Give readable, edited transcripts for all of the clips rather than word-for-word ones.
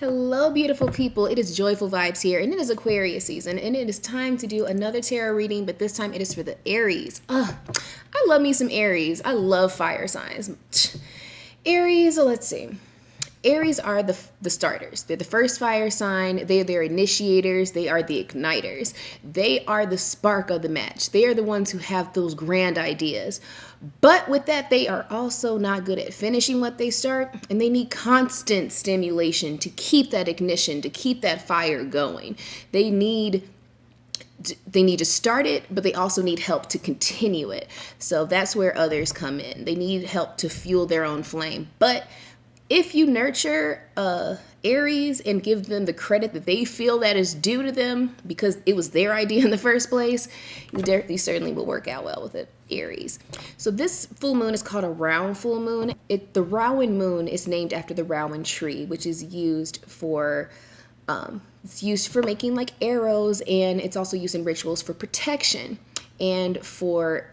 Hello, beautiful people. It is JoiFul Vibes here, and it is Aquarius season, and it is time to do another tarot reading, but this time it is for the Aries. I love me some Aries. I love fire signs. Aries, let's see. Aries are the starters. They're the first fire sign. They're their initiators. They are the igniters. They are the spark of the match. They are the ones who have those grand ideas. But with that, they are also not good at finishing what they start, and they need constant stimulation to keep that ignition, to keep that fire going. They need to start it, but they also need help to continue it. So that's where others come in. They need help to fuel their own flame. But if you nurture Aries and give them the credit that they feel that is due to them because it was their idea in the first place, you certainly will work out well with it, Aries. So this full moon is called a round full moon. The Rowan moon is named after the rowan tree, which is used for making like arrows, and it's also used in rituals for protection and for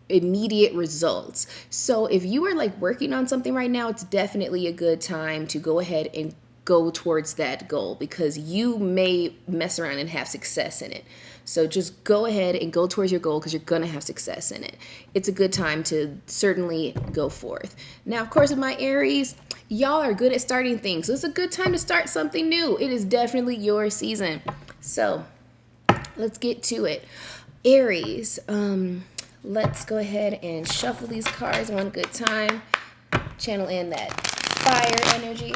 immediate results. So if you are like working on something right now, it's definitely a good time to go ahead and go towards that goal because you may mess around and have success in it. So just go ahead and go towards your goal because you're going to have success in it. It's a good time to certainly go forth. Now, of course, with my Aries, y'all are good at starting things. So it's a good time to start something new. It is definitely your season. So let's get to it. Aries, let's go ahead and shuffle these cards one good time. Channel in that fire energy.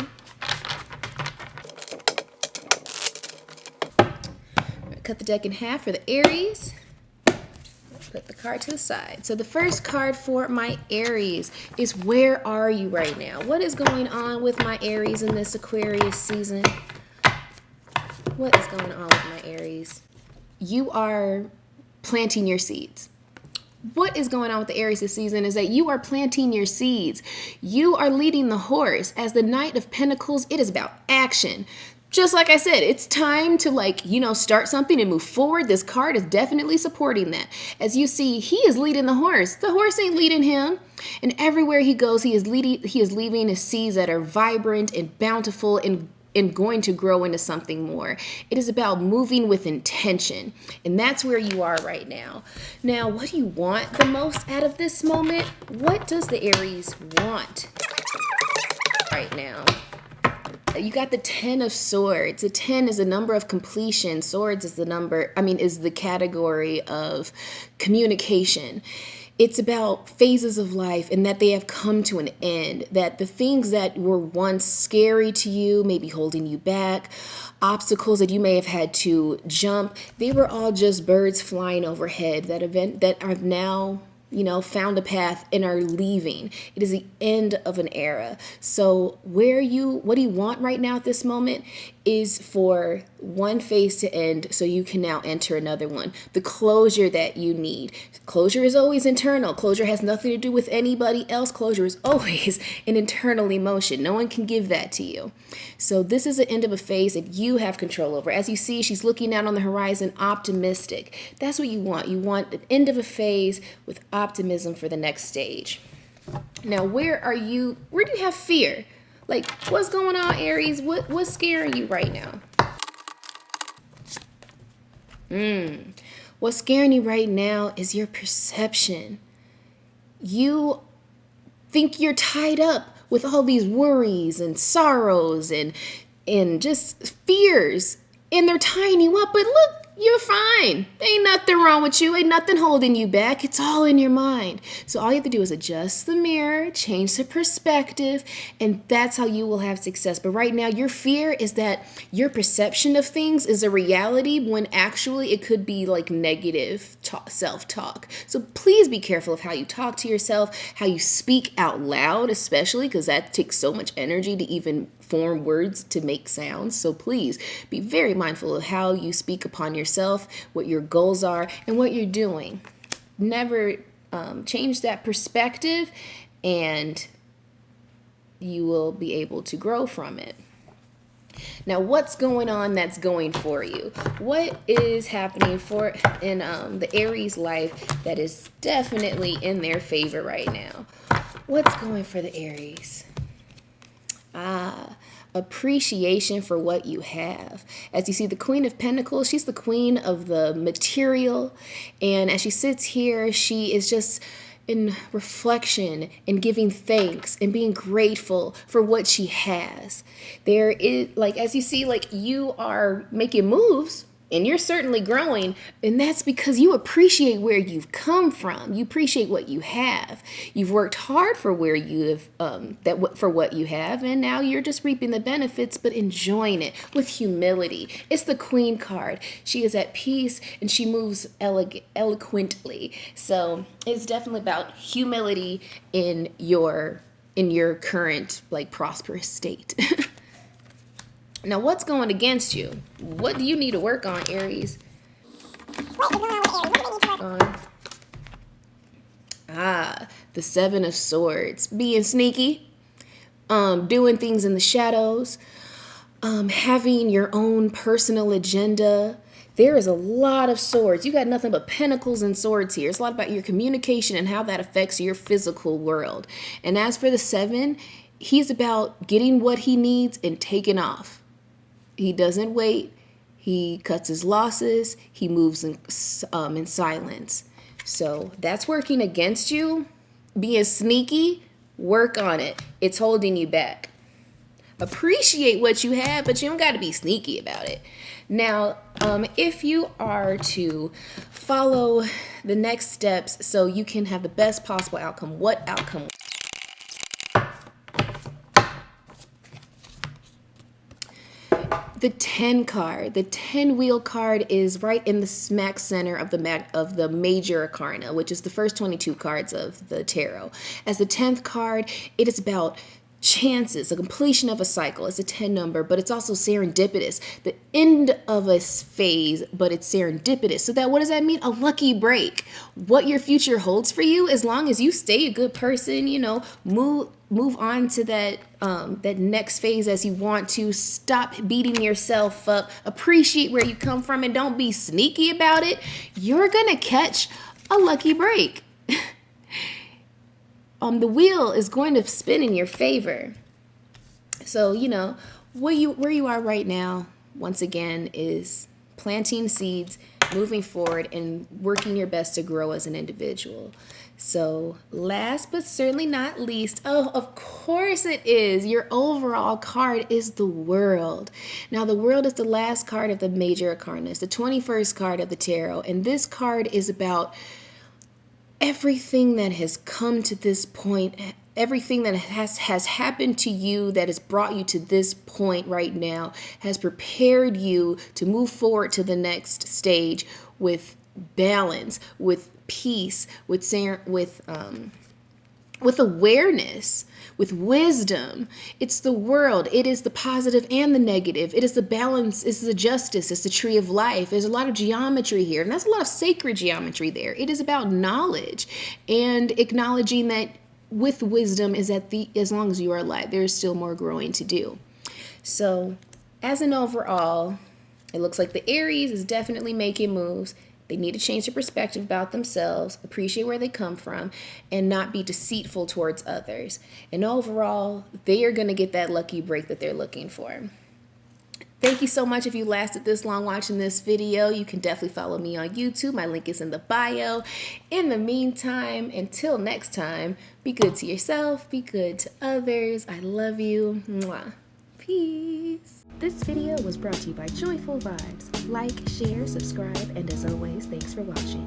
Cut the deck in half for the Aries. Put the card to the side. So the first card for my Aries is where are you right now? What is going on with my Aries in this Aquarius season? What is going on with my Aries? You are planting your seeds. What is going on with the Aries this season is that you are planting your seeds. You are leading the horse. As the Knight of Pentacles, it is about action. Just like I said, it's time to start something and move forward. This card is definitely supporting that. As you see, he is leading the horse. The horse ain't leading him. And everywhere he goes, he is leaving his seeds that are vibrant and bountiful and going to grow into something more. It is about moving with intention. And that's where you are right now. Now, what do you want the most out of this moment? What does the Aries want right now? You got the 10 of Swords. The 10 is a number of completion. Swords is the category of communication. It's about phases of life and that they have come to an end, that the things that were once scary to you, maybe holding you back, obstacles that you may have had to jump, they were all just birds flying overhead that are now found a path and are leaving. It is the end of an era. So what do you want right now at this moment is for one phase to end so you can now enter another one. The closure that you need. Closure is always internal. Closure has nothing to do with anybody else. Closure is always an internal emotion. No one can give that to you. So this is the end of a phase that you have control over. As you see, she's looking out on the horizon, optimistic. That's what you want. You want an end of a phase with optimism for the next stage. Now, where do you have fear? Like, what's going on, Aries? What's scaring you right now? What's scaring you right now is your perception. You think you're tied up with all these worries and sorrows and just fears, and they're tying you up. But look, you're fine. Ain't nothing wrong with you. Ain't nothing holding you back. It's all in your mind. So all you have to do is adjust the mirror, change the perspective, and that's how you will have success. But right now, your fear is that your perception of things is a reality when actually it could be like negative self-talk. So please be careful of how you talk to yourself, how you speak out loud, especially because that takes so much energy to even form words to make sounds. So please be very mindful of how you speak upon yourself, what your goals are, and what you're doing. Never change that perspective, and you will be able to grow from it. Now, what's going on that's going for you? What is happening in the Aries life that is definitely in their favor right now? What's going for the Aries? appreciation for what you have. As you see, the Queen of Pentacles, she's the queen of the material. And as she sits here, she is just in reflection and giving thanks and being grateful for what she has. There is, like, as you see, like, you are making moves and you're certainly growing, and that's because you appreciate where you've come from. You appreciate what you have. You've worked hard for where you have, for what you have, and now you're just reaping the benefits, but enjoying it with humility. It's the Queen card. She is at peace and she moves eloquently. So it's definitely about humility in your current, like, prosperous state. Now, what's going against you? What do you need to work on, Aries? The Seven of Swords. Being sneaky, doing things in the shadows, having your own personal agenda. There is a lot of swords. You got nothing but pentacles and swords here. It's a lot about your communication and how that affects your physical world. And as for the Seven, he's about getting what he needs and taking off. He doesn't wait. He cuts his losses. He moves in silence. So that's working against you. Being sneaky, work on it. It's holding you back. Appreciate what you have, but you don't got to be sneaky about it. Now, if you are to follow the next steps so you can have the best possible outcome, what outcome? The 10 card, the 10 wheel card is right in the smack center of the major arcana, which is the first 22 cards of the tarot. As the 10th card, it is about chances, a completion of a cycle. It's a 10 number, but it's also serendipitous. The end of a phase, but it's serendipitous. So that, what does that mean? A lucky break. What your future holds for you, as long as you stay a good person, you know, move on to that next phase as you want to. Stop beating yourself up. Appreciate where you come from and don't be sneaky about it. You're gonna catch a lucky break. The wheel is going to spin in your favor. So, you know, where you are right now, once again, is planting seeds, moving forward, and working your best to grow as an individual. So last but certainly not least, oh, of course it is, your overall card is the World. Now, the World is the last card of the major arcana. It's the 21st card of the tarot, and this card is about everything that has come to this point, everything that has happened to you that has brought you to this point right now, has prepared you to move forward to the next stage with balance, with peace, with awareness, with wisdom. It's the World. It is the positive and the negative. It is the balance. It's the justice. It's the tree of life. There's a lot of geometry here, and that's a lot of sacred geometry there. It is about knowledge and acknowledging that with wisdom is as long as you are alive, there is still more growing to do. So as an overall, it looks like the Aries is definitely making moves. They need to change their perspective about themselves, appreciate where they come from, and not be deceitful towards others. And overall, they are going to get that lucky break that they're looking for. Thank you so much. If you lasted this long watching this video, you can definitely follow me on YouTube. My link is in the bio. In the meantime, until next time, be good to yourself, be good to others. I love you. Mwah. Peace. This video was brought to you by JoiFul Vibes. Like, share, subscribe, and as always, thanks for watching.